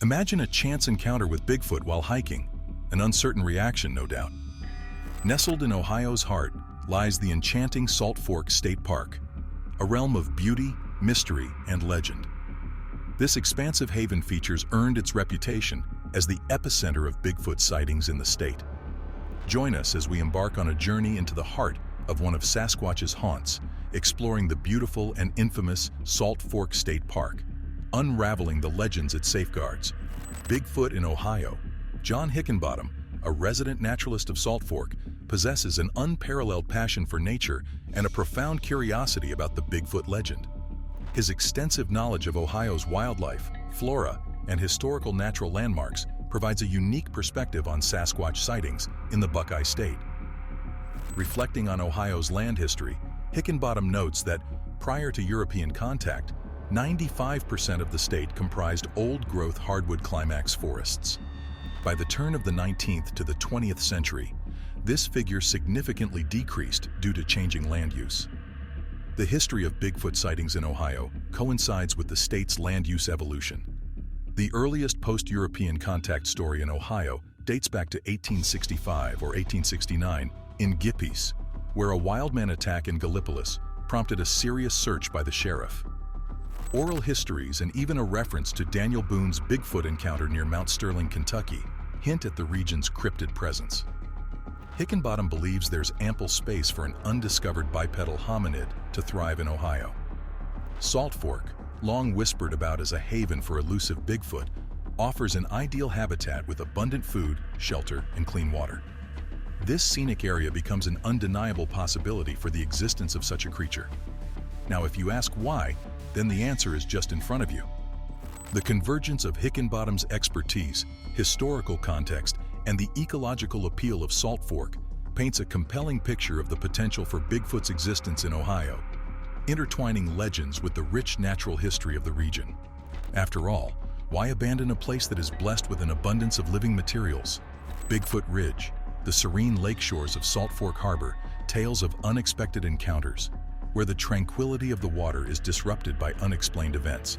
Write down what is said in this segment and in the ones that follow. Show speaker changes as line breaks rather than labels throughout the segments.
Imagine a chance encounter with Bigfoot while hiking, an uncertain reaction, no doubt. Nestled in Ohio's heart lies the enchanting Salt Fork State Park, a realm of beauty, mystery, and legend. This expansive haven features earned its reputation as the epicenter of Bigfoot sightings in the state. Join us as we embark on a journey into the heart of one of Sasquatch's haunts, exploring the beautiful and infamous Salt Fork State Park, unraveling the legends it safeguards. Bigfoot in Ohio. John Hickenbottom, a resident naturalist of Salt Fork, possesses an unparalleled passion for nature and a profound curiosity about the Bigfoot legend. His extensive knowledge of Ohio's wildlife, flora, and historical natural landmarks provides a unique perspective on Sasquatch sightings in the Buckeye State. Reflecting on Ohio's land history, Hickenbottom notes that, prior to European contact, 95% of the state comprised old-growth hardwood climax forests. By the turn of the 19th to the 20th century, this figure significantly decreased due to changing land use. The history of Bigfoot sightings in Ohio coincides with the state's land use evolution. The earliest post-European contact story in Ohio dates back to 1865 or 1869 in Gippies, where a wildman attack in Gallipolis prompted a serious search by the sheriff. Oral histories and even a reference to Daniel Boone's Bigfoot encounter near Mount Sterling, Kentucky, hint at the region's cryptid presence. Hickenbottom believes there's ample space for an undiscovered bipedal hominid to thrive in Ohio. Salt Fork, long whispered about as a haven for elusive Bigfoot, offers an ideal habitat with abundant food, shelter, and clean water. This scenic area becomes an undeniable possibility for the existence of such a creature. Now, if you ask why, then the answer is just in front of you. The convergence of Hickenbottom's expertise, historical context, and the ecological appeal of Salt Fork paints a compelling picture of the potential for Bigfoot's existence in Ohio, intertwining legends with the rich natural history of the region. After all, why abandon a place that is blessed with an abundance of living materials? Bigfoot Ridge, the serene lake shores of Salt Fork Harbor, tales of unexpected encounters, where the tranquility of the water is disrupted by unexplained events.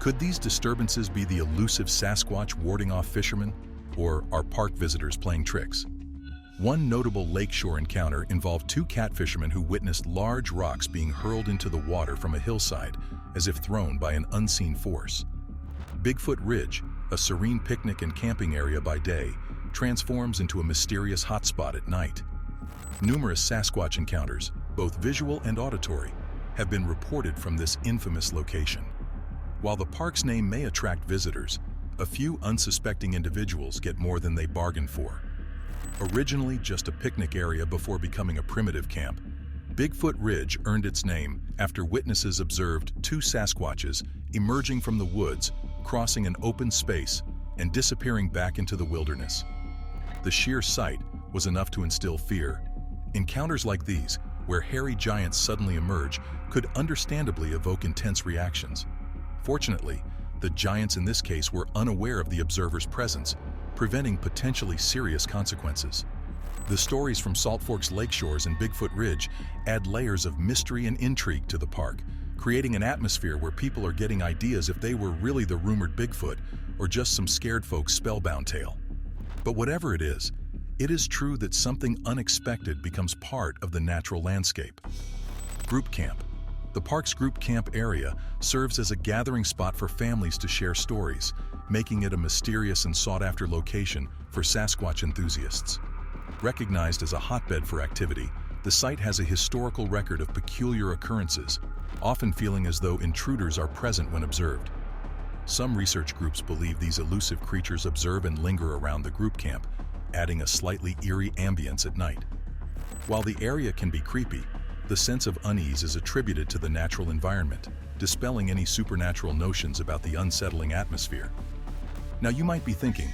Could these disturbances be the elusive Sasquatch warding off fishermen, or are park visitors playing tricks? One notable lakeshore encounter involved two catfishermen who witnessed large rocks being hurled into the water from a hillside as if thrown by an unseen force. Bigfoot Ridge, a serene picnic and camping area by day, transforms into a mysterious hotspot at night. Numerous Sasquatch encounters, both visual and auditory, have been reported from this infamous location. While the park's name may attract visitors, a few unsuspecting individuals get more than they bargained for. Originally just a picnic area before becoming a primitive camp, Bigfoot Ridge earned its name after witnesses observed two Sasquatches emerging from the woods, crossing an open space, and disappearing back into the wilderness. The sheer sight was enough to instill fear. Encounters like these, where hairy giants suddenly emerge, could understandably evoke intense reactions. Fortunately, the giants in this case were unaware of the observer's presence, preventing potentially serious consequences. The stories from Salt Fork's lakeshores and Bigfoot Ridge add layers of mystery and intrigue to the park, creating an atmosphere where people are getting ideas if they were really the rumored Bigfoot or just some scared folks' spellbound tale. But whatever it is true that something unexpected becomes part of the natural landscape. Group camp. The park's group camp area serves as a gathering spot for families to share stories, making it a mysterious and sought-after location for Sasquatch enthusiasts. Recognized as a hotbed for activity, the site has a historical record of peculiar occurrences, often feeling as though intruders are present when observed. Some research groups believe these elusive creatures observe and linger around the group camp, adding a slightly eerie ambience at night. While the area can be creepy, the sense of unease is attributed to the natural environment, dispelling any supernatural notions about the unsettling atmosphere. Now you might be thinking,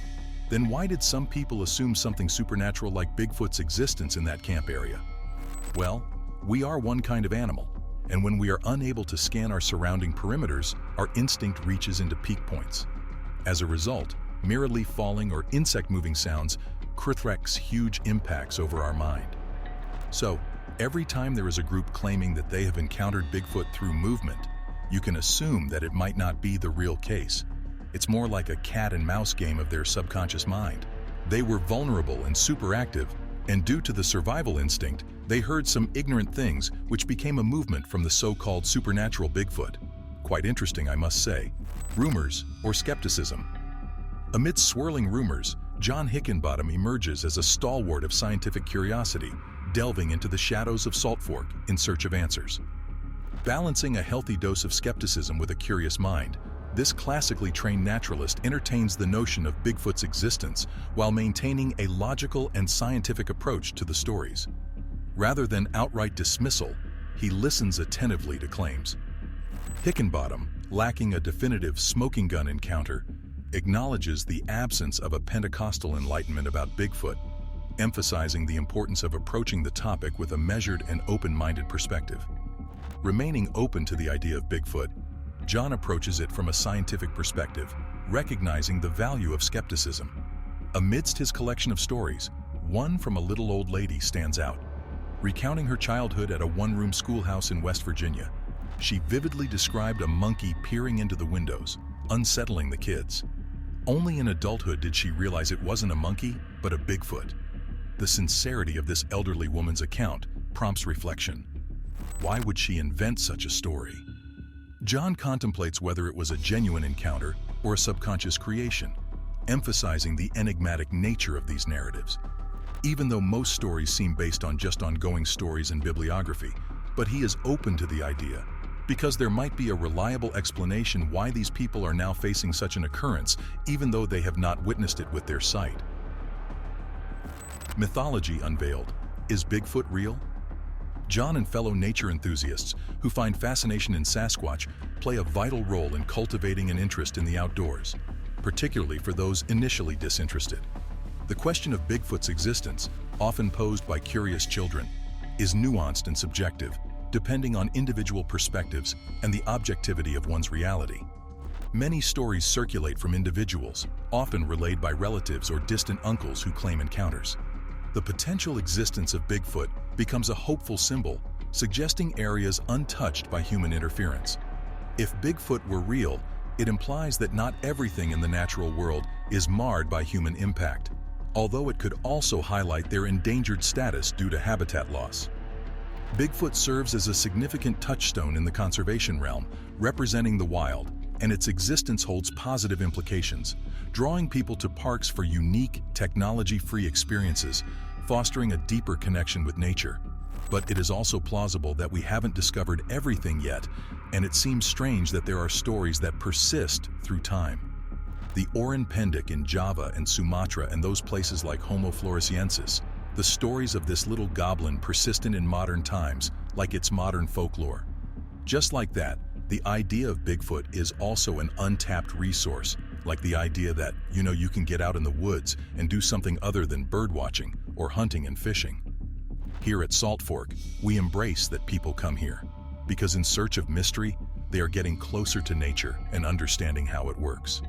then why did some people assume something supernatural like Bigfoot's existence in that camp area? Well, we are one kind of animal, and when we are unable to scan our surrounding perimeters, our instinct reaches into peak points. As a result, mere leaf falling or insect moving sounds create huge impacts over our mind. So, every time there is a group claiming that they have encountered Bigfoot through movement, you can assume that it might not be the real case. It's more like a cat and mouse game of their subconscious mind. They were vulnerable and super active, and due to the survival instinct, they heard some ignorant things which became a movement from the so-called supernatural Bigfoot. Quite interesting, I must say. Rumors or skepticism. Amidst swirling rumors, John Hickenbottom emerges as a stalwart of scientific curiosity, delving into the shadows of Salt Fork in search of answers. Balancing a healthy dose of skepticism with a curious mind, this classically trained naturalist entertains the notion of Bigfoot's existence while maintaining a logical and scientific approach to the stories. Rather than outright dismissal, he listens attentively to claims. Hickenbottom, lacking a definitive smoking gun encounter, acknowledges the absence of a Pentecostal enlightenment about Bigfoot, emphasizing the importance of approaching the topic with a measured and open-minded perspective. Remaining open to the idea of Bigfoot, John approaches it from a scientific perspective, recognizing the value of skepticism. Amidst his collection of stories, one from a little old lady stands out. Recounting her childhood at a one-room schoolhouse in West Virginia, she vividly described a monkey peering into the windows, unsettling the kids. Only in adulthood did she realize it wasn't a monkey, but a Bigfoot. The sincerity of this elderly woman's account prompts reflection. Why would she invent such a story? John contemplates whether it was a genuine encounter or a subconscious creation, emphasizing the enigmatic nature of these narratives. Even though most stories seem based on just ongoing stories and bibliography, but he is open to the idea, because there might be a reliable explanation why these people are now facing such an occurrence, even though they have not witnessed it with their sight. Mythology unveiled. Is Bigfoot real? John and fellow nature enthusiasts who find fascination in Sasquatch play a vital role in cultivating an interest in the outdoors, particularly for those initially disinterested. The question of Bigfoot's existence, often posed by curious children, is nuanced and subjective, depending on individual perspectives and the objectivity of one's reality. Many stories circulate from individuals, often relayed by relatives or distant uncles who claim encounters. The potential existence of Bigfoot becomes a hopeful symbol, suggesting areas untouched by human interference. If Bigfoot were real, it implies that not everything in the natural world is marred by human impact, although it could also highlight their endangered status due to habitat loss. Bigfoot serves as a significant touchstone in the conservation realm, representing the wild, and its existence holds positive implications, drawing people to parks for unique, technology-free experiences, fostering a deeper connection with nature. But it is also plausible that we haven't discovered everything yet, and it seems strange that there are stories that persist through time. The Orang Pendek in Java and Sumatra and those places like Homo floresiensis, the stories of this little goblin persistent in modern times, like its modern folklore. Just like that, the idea of Bigfoot is also an untapped resource, like the idea that, you can get out in the woods and do something other than birdwatching or hunting and fishing. Here at Salt Fork, we embrace that people come here, because in search of mystery, they are getting closer to nature and understanding how it works.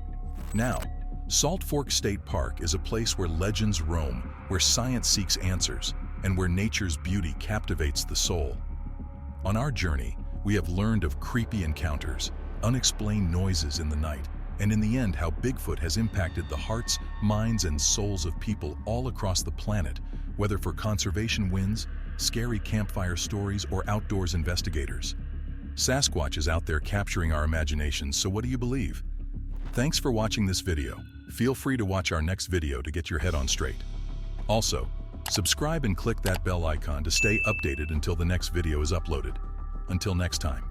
Now, Salt Fork State Park is a place where legends roam, where science seeks answers, and where nature's beauty captivates the soul. On our journey, we have learned of creepy encounters, unexplained noises in the night, and in the end how Bigfoot has impacted the hearts, minds, and souls of people all across the planet, whether for conservation wins, scary campfire stories, or outdoors investigators. Sasquatch is out there capturing our imaginations, so what do you believe? Thanks for watching this video. Feel free to watch our next video to get your head on straight. Also, subscribe and click that bell icon to stay updated until the next video is uploaded. Until next time.